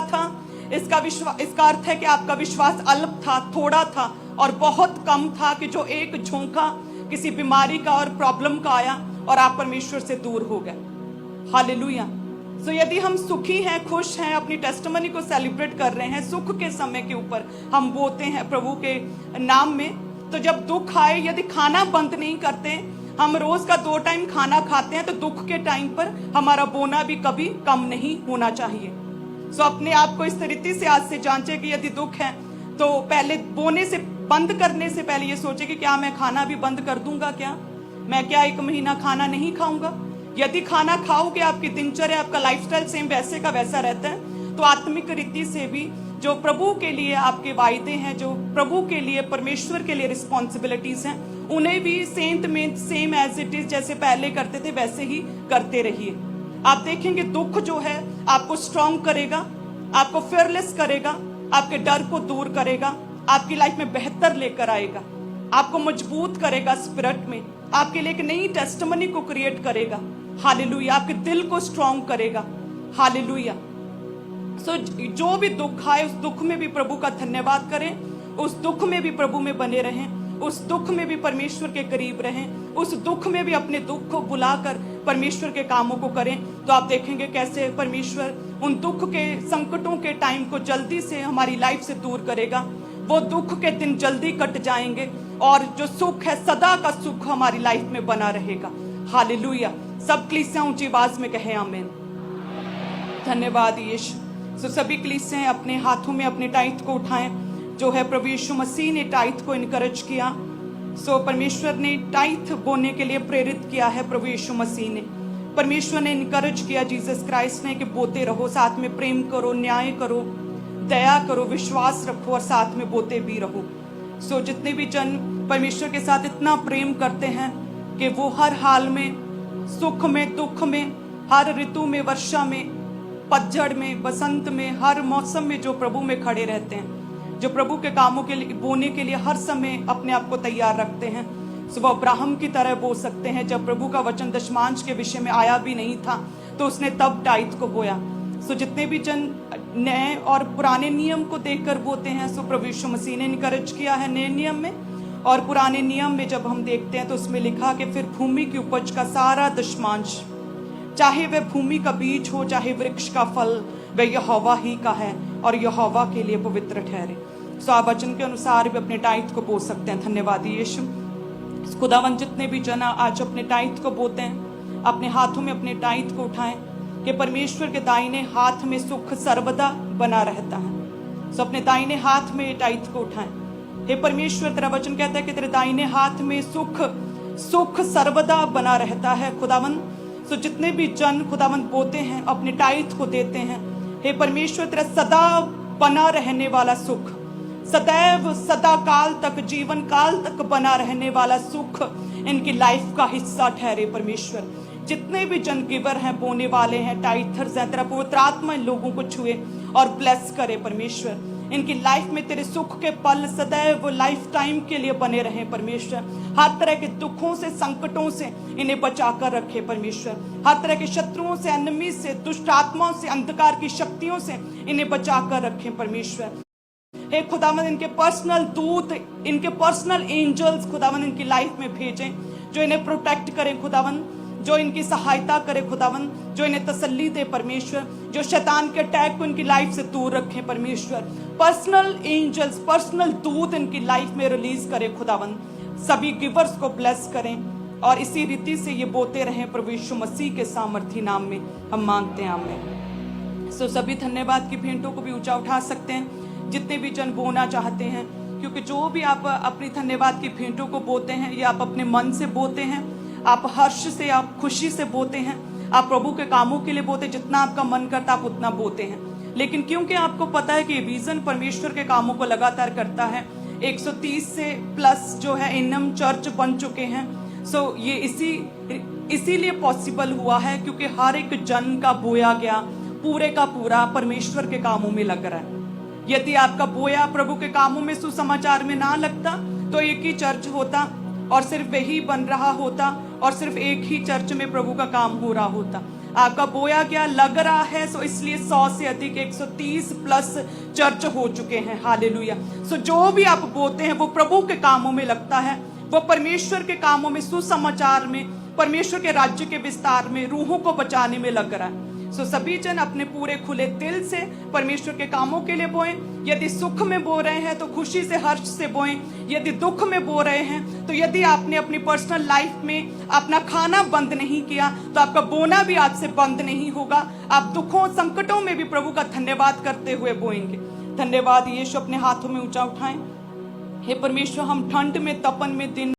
था, इसका अर्थ है कि आपका विश्वास अल्प था, थोड़ा था और बहुत कम था, कि जो एक झोंका किसी बीमारी का और प्रॉब्लम का आया और आप परमेश्वर से दूर हो गए। हालेलुया। तो यदि हम सुखी हैं, खुश हैं, अपनी टेस्टिमनी को सेलिब्रेट कर रहे हैं, सुख के समय के ऊपर हम बोते हैं प्रभु के नाम में, तो जब दुख आए, यदि खाना बंद नहीं करते, हम रोज का 2 टाइम खाना खाते हैं, तो दुख के टाइम पर हमारा बोना भी कभी कम नहीं होना चाहिए। सो अपने आप को इस तरीके से आज से जांचे कि यदि दुख है तो पहले बोने से, बंद करने से पहले ये सोचे कि क्या मैं खाना भी बंद कर दूंगा, क्या मैं 1 महीना खाना नहीं खाऊंगा। यदि खाना खाओगे, आपकी दिनचर्या, आपका लाइफस्टाइल सेम वैसे का वैसा रहता है, तो आत्मिक रीति से भी जो प्रभु के लिए आपके वायदे हैं, जो प्रभु के लिए, परमेश्वर के लिए रिस्पॉन्सिबिलिटीज हैं, उन्हें भी सेम एज इट इज, जैसे पहले करते थे वैसे ही करते रहिए। आप देखेंगे दुख जो है आपको स्ट्रांग करेगा, आपको फियरलेस करेगा, आपके डर को दूर करेगा, आपकी लाइफ में बेहतर लेकर आएगा, आपको मजबूत करेगा स्पिरिट में, आपके लिए एक नई टेस्टिमनी को क्रिएट करेगा। हालेलुया। आपके दिल को स्ट्रांग करेगा। हालेलुया। सो जो भी दुख आए, उस दुख में भी प्रभु का धन्यवाद करें, उस दुख में भी प्रभु में बने रहें, उस दुख में भी परमेश्वर के करीब रहें, उस दुख में भी अपने दुख को बुलाकर परमेश्वर के कामों को करें। तो आप देखेंगे कैसे परमेश्वर उन दुख के, संकटों के टाइम को जल्दी से हमारी लाइफ से दूर करेगा। वो दुख के दिन जल्दी कट जाएंगे और जो सुख है, सदा का सुख हमारी लाइफ में बना रहेगा। हालेलुया। सब कलीसियां ऊंची आवाज में कहें आमीन। धन्यवाद यीशु। सो सभी कलीसियां अपने हाथों में अपने टाइट को उठाएं, जो है प्रभु यीशु मसीह ने टाइट को इनकरेज किया। सो परमेश्वर ने टाइट बोने के लिए प्रेरित किया है। प्रभु यीशु मसीह ने, परमेश्वर ने इनकरेज किया जीसस क्राइस्ट ने कि बोते रहो, साथ में प्रेम करो, न्याय करो, दया करो, विश्वास रखो और साथ में बोते भी रहो। सो जितने भी जन परमेश्वर के साथ इतना प्रेम करते हैं कि वो हर हाल में, सुख में, दुख में, हर ऋतु में, वर्षा में, पतझड़ में, बसंत में, हर मौसम में जो प्रभु में खड़े रहते हैं, जो प्रभु के कामों के लिए, बोने के लिए हर समय अपने आप को तैयार रखते हैं, सुबह अब्राहम की तरह बो सकते हैं। जब प्रभु का वचन दशमांश के विषय में आया भी नहीं था तो उसने तब टाइट को बोया। सो जितने भी जन नए और पुराने नियम को देखकर बोते हैं, सो प्रभु यीशु मसीह ने इनकरेज किया है नए नियम में। और पुराने नियम में जब हम देखते हैं तो उसमें लिखा कि फिर भूमि की उपज का सारा दशमांश, चाहे वह भूमि का बीज हो, चाहे वृक्ष का फल, वह यहोवा ही का है और यहोवा के लिए पवित्र ठहरे। सो आप वचन के अनुसार भी अपने टाइट को बो सकते हैं। धन्यवाद यीशु। खुदावन, जितने भी जना आज अपने टाइट को बोते हैं, अपने हाथों में अपने टाइट को उठाएं कि परमेश्वर के दाहिने हाथ में सुख सर्वदा बना रहता है। सो अपने दाहिने हाथ में टाइट को उठाएं। हे परमेश्वर, तेरा वचन कहता है कि तेरे दाहिने हाथ में सुख सर्वदा बना रहता है। खुदावन, सो जितने भी जन खुदावन बोते हैं, अपने टाइट को देते हैं, हे परमेश्वर, तेरा सदा बना रहने वाला सुख, सदैव सदा काल तक, जीवन काल तक बना रहने वाला सुख इनकी लाइफ का हिस्सा ठहरे। परमेश्वर, जितने भी जन गिवर हैं, बोने वाले हैं, टाइथर्स हैं, तेरा पवित्र आत्मा इन लोगों को छुए और ब्लेस करे। परमेश्वर, इनकी लाइफ में तेरे सुख के पल सदैव लाइफ टाइम के लिए बने रहे। परमेश्वर, हर तरह के दुखों से, संकटों से इन्हें बचाकर रखे। परमेश्वर, हर तरह के शत्रुओं से, एनिमी से, दुष्ट आत्माओं से, अंधकार की शक्तियों से इन्हें बचाकर रखे। परमेश्वर, हे खुदावन, इनके पर्सनल दूत, इनके पर्सनल एंजल्स खुदावन इनकी लाइफ में भेजें, जो इन्हें प्रोटेक्ट करें। खुदावन, जो इनकी सहायता करे। खुदावन, जो इन्हें तसल्ली दे। परमेश्वर, जो शैतान के अटैक को इनकी लाइफ से दूर रखे। परमेश्वर, पर्सनल एंजल्स, पर्सनल दूत इनकी लाइफ में रिलीज करे। खुदावन, सभी गिवर्स को ब्लेस करें और इसी रीति से ये बोते रहें। प्रभु यीशु मसीह के सामर्थी नाम में हम मांगते हैं, आमीन। सो सभी धन्यवाद की भेंटों को भी ऊंचा उठा सकते हैं, जितने भी जन बोना चाहते हैं, क्योंकि जो भी आप अपनी धन्यवाद की भेंटों को बोते हैं, ये आप अपने मन से बोते हैं, आप हर्ष से, आप खुशी से बोते हैं, आप प्रभु के कामों के लिए बोते, जितना आपका मन करता आप उतना बोते हैं। लेकिन क्योंकि आपको पता है कि विजन परमेश्वर के कामों को लगातार करता है, 130 से प्लस जो है इनम चर्च बन चुके हैं। सो ये इसीलिए पॉसिबल हुआ है क्योंकि हर एक जन का बोया गया पूरे का पूरा परमेश्वर के कामों में लग रहा है। यदि आपका बोया प्रभु के कामों में, सुसमाचार में ना लगता तो एक ही चर्च होता और सिर्फ वही बन रहा होता और सिर्फ एक ही चर्च में प्रभु का काम हो रहा होता। आपका बोया गया लग रहा है, सो इसलिए 100 से अधिक 130 प्लस चर्च हो चुके हैं। हालेलुया। सो जो भी आप बोते हैं वो प्रभु के कामों में लगता है, वो परमेश्वर के कामों में, सुसमाचार में, परमेश्वर के राज्य के विस्तार में, रूहों को बचाने में लग रहा है। सो सभी जन अपने पूरे खुले दिल से परमेश्वर के कामों के लिए बोएं। यदि सुख में बो रहे हैं तो खुशी से, हर्ष से बोएं। यदि दुख में बो रहे हैं, तो यदि आपने अपनी पर्सनल लाइफ में अपना खाना बंद नहीं किया तो आपका बोना भी आज से बंद नहीं होगा। आप दुखों, संकटों में भी प्रभु का धन्यवाद करते हुए बोएंगे। धन्यवाद। यीशु अपने हाथों में ऊंचा उठाएं। हे परमेश्वर, हम ठंड में, तपन में, दिन